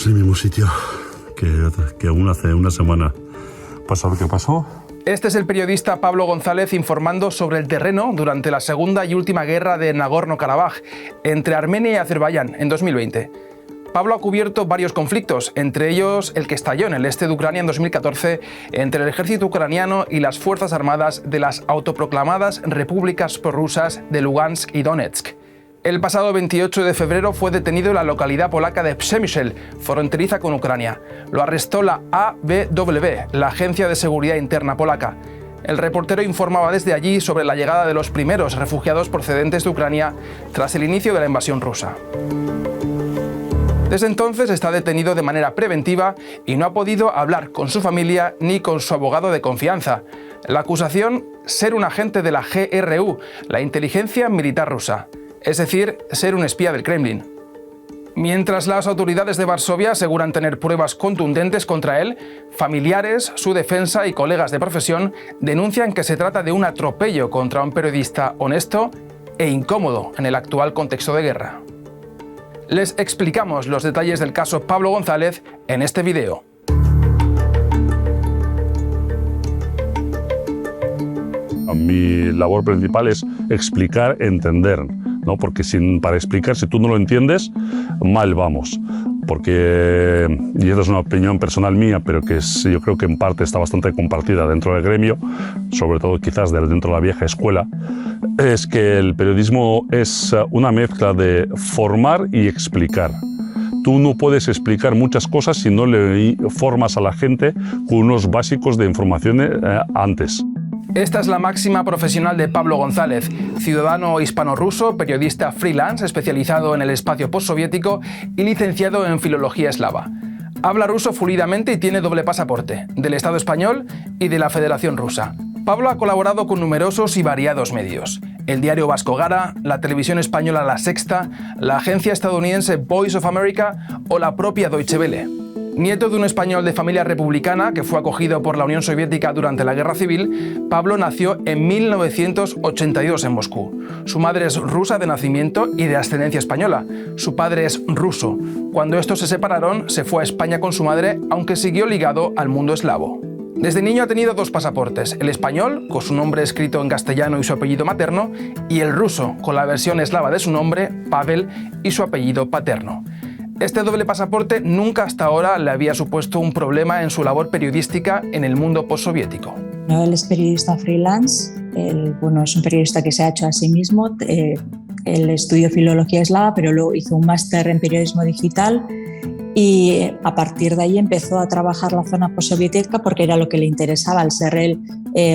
Estamos en el mismo sitio que aún hace una semana pasó lo que pasó. Este es el periodista Pablo González informando sobre el terreno durante la segunda y última guerra de Nagorno-Karabaj entre Armenia y Azerbaiyán en 2020. Pablo ha cubierto varios conflictos, entre ellos el que estalló en el este de Ucrania en 2014 entre el ejército ucraniano y las fuerzas armadas de las autoproclamadas repúblicas prorrusas de Lugansk y Donetsk. El pasado 28 de febrero fue detenido en la localidad polaca de Przemyśl, fronteriza con Ucrania. Lo arrestó la ABW, la Agencia de Seguridad Interna polaca. El reportero informaba desde allí sobre la llegada de los primeros refugiados procedentes de Ucrania tras el inicio de la invasión rusa. Desde entonces está detenido de manera preventiva y no ha podido hablar con su familia ni con su abogado de confianza. La acusación, ser un agente de la GRU, la inteligencia militar rusa. Es decir, ser un espía del Kremlin. Mientras las autoridades de Varsovia aseguran tener pruebas contundentes contra él, familiares, su defensa y colegas de profesión denuncian que se trata de un atropello contra un periodista honesto e incómodo en el actual contexto de guerra. Les explicamos los detalles del caso Pablo González en este video. Mi labor principal es explicar, entender, ¿no? Porque para explicar, si tú no lo entiendes, mal vamos. Porque, y esta es una opinión personal mía, pero que yo creo que en parte está bastante compartida dentro del gremio, sobre todo quizás dentro de la vieja escuela, es que el periodismo es una mezcla de formar y explicar. Tú no puedes explicar muchas cosas si no le formas a la gente con unos básicos de información antes. Esta es la máxima profesional de Pablo González, ciudadano hispano-ruso, periodista freelance especializado en el espacio postsoviético y licenciado en filología eslava. Habla ruso fluidamente y tiene doble pasaporte, del Estado español y de la Federación Rusa. Pablo ha colaborado con numerosos y variados medios. El diario vasco Gara, la televisión española La Sexta, la agencia estadounidense Voice of America o la propia Deutsche Welle. Nieto de un español de familia republicana que fue acogido por la Unión Soviética durante la Guerra Civil, Pablo nació en 1982 en Moscú. Su madre es rusa de nacimiento y de ascendencia española. Su padre es ruso. Cuando estos se separaron, se fue a España con su madre, aunque siguió ligado al mundo eslavo. Desde niño ha tenido dos pasaportes, el español, con su nombre escrito en castellano y su apellido materno, y el ruso, con la versión eslava de su nombre, Pavel, y su apellido paterno. Este doble pasaporte nunca hasta ahora le había supuesto un problema en su labor periodística en el mundo postsoviético. No, él es periodista freelance, es un periodista que se ha hecho a sí mismo. Él estudió filología eslava, pero luego hizo un máster en periodismo digital y a partir de ahí empezó a trabajar la zona postsoviética porque era lo que le interesaba, al ser él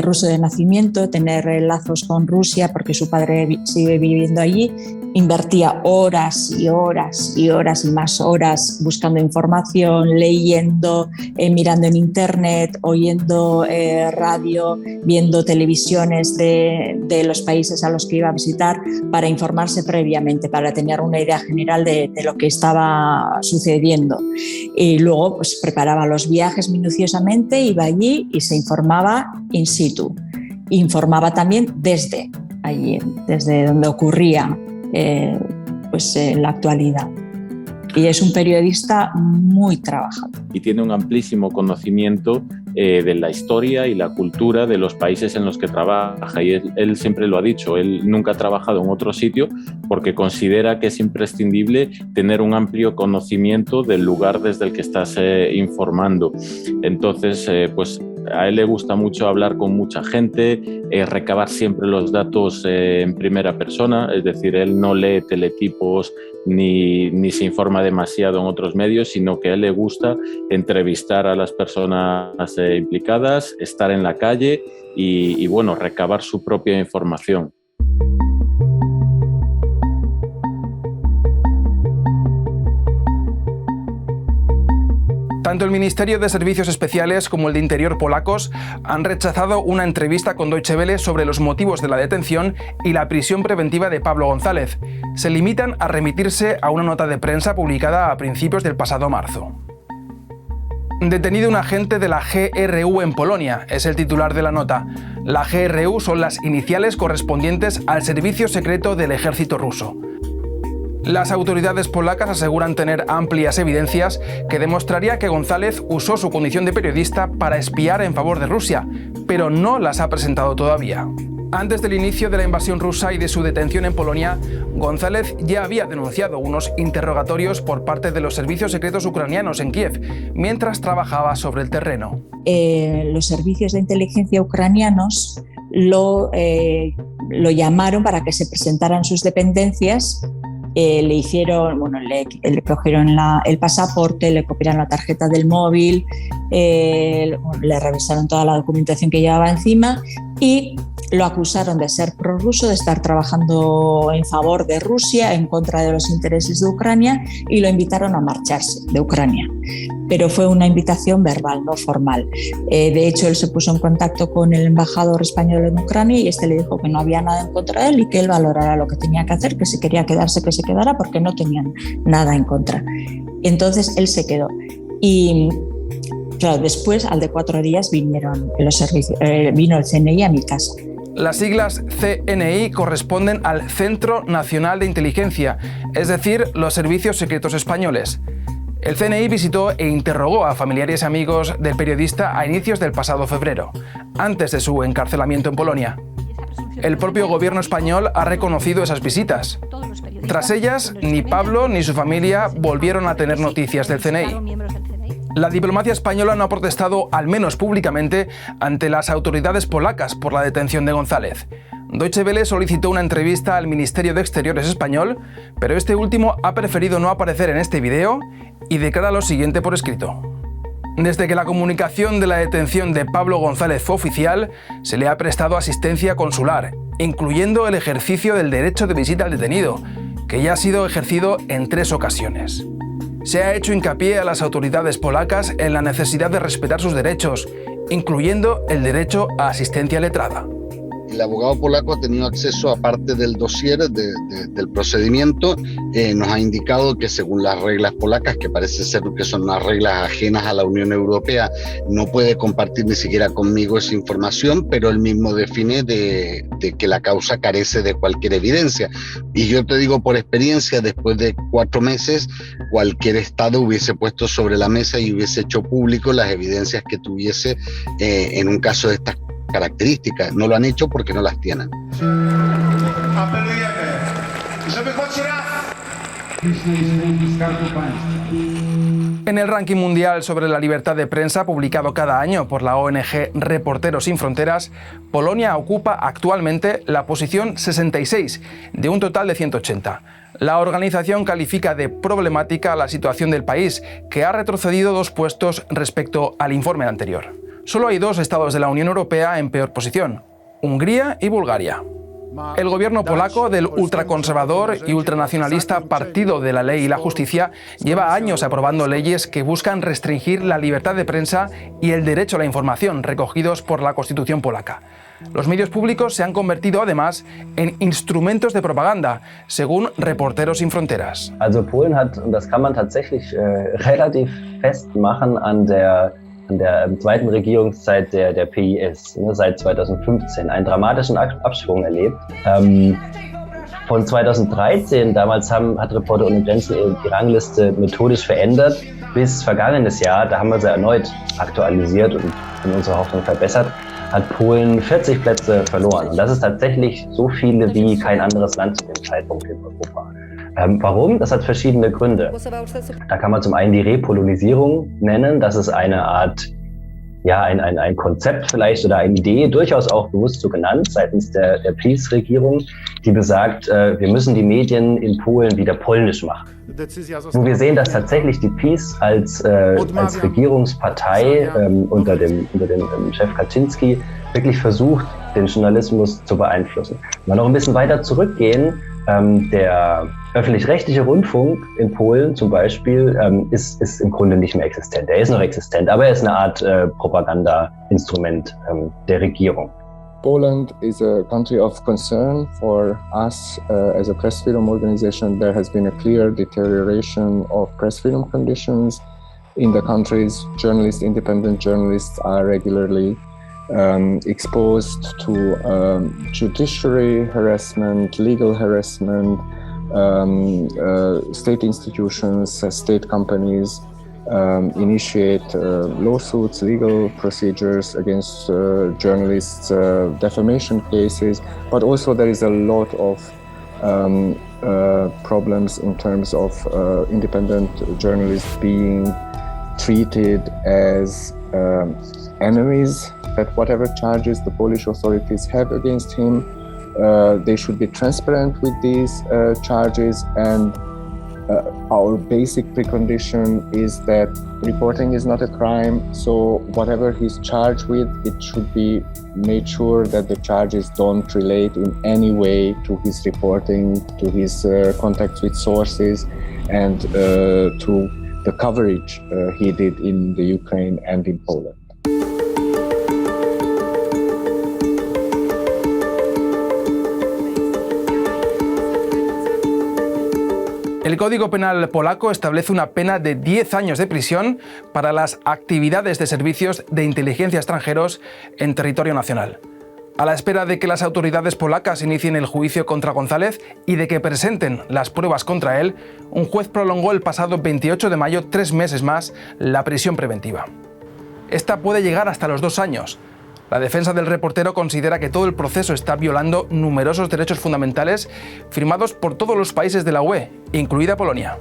ruso de nacimiento, tener lazos con Rusia porque su padre sigue viviendo allí. Invertía horas y horas y horas y más horas buscando información, leyendo, mirando en internet, oyendo radio, viendo televisiones de los países a los que iba a visitar para informarse previamente, para tener una idea general de lo que estaba sucediendo. Y luego pues, preparaba los viajes minuciosamente, iba allí y se informaba in situ. Informaba también desde allí, desde donde ocurría en la actualidad. Y es un periodista muy trabajador. Y tiene un amplísimo conocimiento de la historia y la cultura de los países en los que trabaja. Y él siempre lo ha dicho, él nunca ha trabajado en otro sitio porque considera que es imprescindible tener un amplio conocimiento del lugar desde el que estás informando. Entonces, pues a él le gusta mucho hablar con mucha gente, recabar siempre los datos en primera persona, es decir, él no lee teletipos ni se informa demasiado en otros medios, sino que a él le gusta entrevistar a las personas implicadas, estar en la calle y bueno, recabar su propia información. Tanto el Ministerio de Servicios Especiales como el de Interior polacos han rechazado una entrevista con Deutsche Welle sobre los motivos de la detención y la prisión preventiva de Pablo González. Se limitan a remitirse a una nota de prensa publicada a principios del pasado marzo. Detenido un agente de la GRU en Polonia, es el titular de la nota. La GRU son las iniciales correspondientes al servicio secreto del ejército ruso. Las autoridades polacas aseguran tener amplias evidencias que demostraría que González usó su condición de periodista para espiar en favor de Rusia, pero no las ha presentado todavía. Antes del inicio de la invasión rusa y de su detención en Polonia, González ya había denunciado unos interrogatorios por parte de los servicios secretos ucranianos en Kiev, mientras trabajaba sobre el terreno. Los servicios de inteligencia ucranianos lo llamaron para que se presentara en sus dependencias. Le hicieron, le cogieron el pasaporte, le copiaron la tarjeta del móvil, le revisaron toda la documentación que llevaba encima y lo acusaron de ser prorruso, de estar trabajando en favor de Rusia, en contra de los intereses de Ucrania, y lo invitaron a marcharse de Ucrania. Pero fue una invitación verbal, no formal. De hecho, él se puso en contacto con el embajador español en Ucrania y este le dijo que no había nada en contra de él y que él valorara lo que tenía que hacer, que si quería quedarse, que se quedara, porque no tenían nada en contra. Entonces él se quedó. Y claro, después, al de 4 días, vino el CNI a mi casa. Las siglas CNI corresponden al Centro Nacional de Inteligencia, es decir, los servicios secretos españoles. El CNI visitó e interrogó a familiares y amigos del periodista a inicios del pasado febrero, antes de su encarcelamiento en Polonia. El propio gobierno español ha reconocido esas visitas. Tras ellas, ni Pablo ni su familia volvieron a tener noticias del CNI. La diplomacia española no ha protestado, al menos públicamente, ante las autoridades polacas por la detención de González. Deutsche Welle solicitó una entrevista al Ministerio de Exteriores español, pero este último ha preferido no aparecer en este video y declara lo siguiente por escrito. Desde que la comunicación de la detención de Pablo González fue oficial, se le ha prestado asistencia consular, incluyendo el ejercicio del derecho de visita al detenido, que ya ha sido ejercido en 3 ocasiones. Se ha hecho hincapié a las autoridades polacas en la necesidad de respetar sus derechos, incluyendo el derecho a asistencia letrada. El abogado polaco ha tenido acceso a parte del dossier del procedimiento. Nos ha indicado que según las reglas polacas, que parece ser que son unas reglas ajenas a la Unión Europea, no puede compartir ni siquiera conmigo esa información, pero él mismo define de que la causa carece de cualquier evidencia. Y yo te digo por experiencia, después de 4 meses, cualquier Estado hubiese puesto sobre la mesa y hubiese hecho público las evidencias que tuviese en un caso de estas características. No lo han hecho porque no las tienen. En el ranking mundial sobre la libertad de prensa publicado cada año por la ONG Reporteros Sin Fronteras, Polonia ocupa actualmente la posición 66 de un total de 180. La organización califica de problemática la situación del país, que ha retrocedido 2 puestos respecto al informe anterior. Solo hay 2 estados de la Unión Europea en peor posición: Hungría y Bulgaria. El gobierno polaco del ultraconservador y ultranacionalista Partido de la Ley y la Justicia lleva años aprobando leyes que buscan restringir la libertad de prensa y el derecho a la información recogidos por la Constitución polaca. Los medios públicos se han convertido además en instrumentos de propaganda, según Reporteros Sin Fronteras. Also Polen hat, und das kann man tatsächlich relativ festmachen an der zweiten Regierungszeit der PIS, seit 2015, einen dramatischen Abschwung erlebt. Von 2013, damals hat Reporter ohne Grenzen die Rangliste methodisch verändert, bis vergangenes Jahr, da haben wir sie erneut aktualisiert und in unserer Hoffnung verbessert, hat Polen 40 Plätze verloren. Und das ist tatsächlich so viele wie kein anderes Land zu dem Zeitpunkt in Europa. Warum? Das hat verschiedene Gründe. Da kann man zum einen die Repolonisierung nennen. Das ist eine Art, ja, ein Konzept vielleicht oder eine Idee, durchaus auch bewusst so genannt seitens der PiS-Regierung, die besagt, wir müssen die Medien in Polen wieder polnisch machen. Und wir sehen, dass tatsächlich die PiS als Regierungspartei unter dem Chef Kaczynski wirklich versucht, den Journalismus zu beeinflussen. Wenn wir noch ein bisschen weiter zurückgehen, der öffentlich-rechtliche Rundfunk in Polen zum Beispiel ist im Grunde nicht mehr existent. Er ist noch existent, aber er ist eine Art Propaganda-Instrument der Regierung. Poland is a country of concern for us as a press freedom organization. There has been a clear deterioration of press freedom conditions in the countries. Independent journalists are regularly exposed to judiciary harassment, legal harassment, state institutions, state companies initiate lawsuits, legal procedures against journalists, defamation cases, but also there is a lot of problems in terms of independent journalists being treated as enemies, that whatever charges the Polish authorities have against him, they should be transparent with these charges, and our basic precondition is that reporting is not a crime, so whatever he's charged with, it should be made sure that the charges don't relate in any way to his reporting, to his contacts with sources, and to the coverage he did in the Ukraine and in Poland. El Código Penal polaco establece una pena de 10 años de prisión para las actividades de servicios de inteligencia extranjeros en territorio nacional. A la espera de que las autoridades polacas inicien el juicio contra González y de que presenten las pruebas contra él, un juez prolongó el pasado 28 de mayo 3 meses más la prisión preventiva. Esta puede llegar hasta los 2 años. La defensa del reportero considera que todo el proceso está violando numerosos derechos fundamentales firmados por todos los países de la UE, incluida Polonia.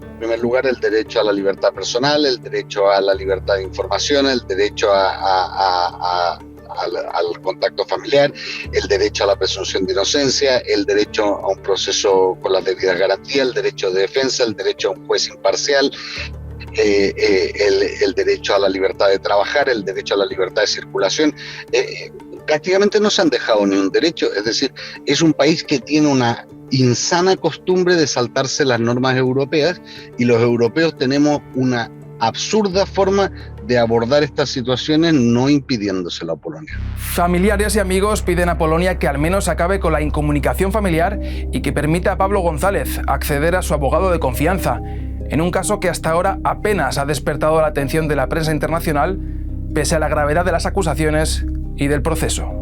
En primer lugar, el derecho a la libertad personal, el derecho a la libertad de información, el derecho al contacto familiar, el derecho a la presunción de inocencia, el derecho a un proceso con las debidas garantías, el derecho de defensa, el derecho a un juez imparcial, el derecho a la libertad de trabajar, el derecho a la libertad de circulación. Prácticamente no se han dejado ni un derecho, es decir, es un país que tiene una insana costumbre de saltarse las normas europeas, y los europeos tenemos una absurda forma de abordar estas situaciones no impidiéndoselo a Polonia. Familiares y amigos piden a Polonia que al menos acabe con la incomunicación familiar y que permita a Pablo González acceder a su abogado de confianza, en un caso que hasta ahora apenas ha despertado la atención de la prensa internacional, pese a la gravedad de las acusaciones y del proceso.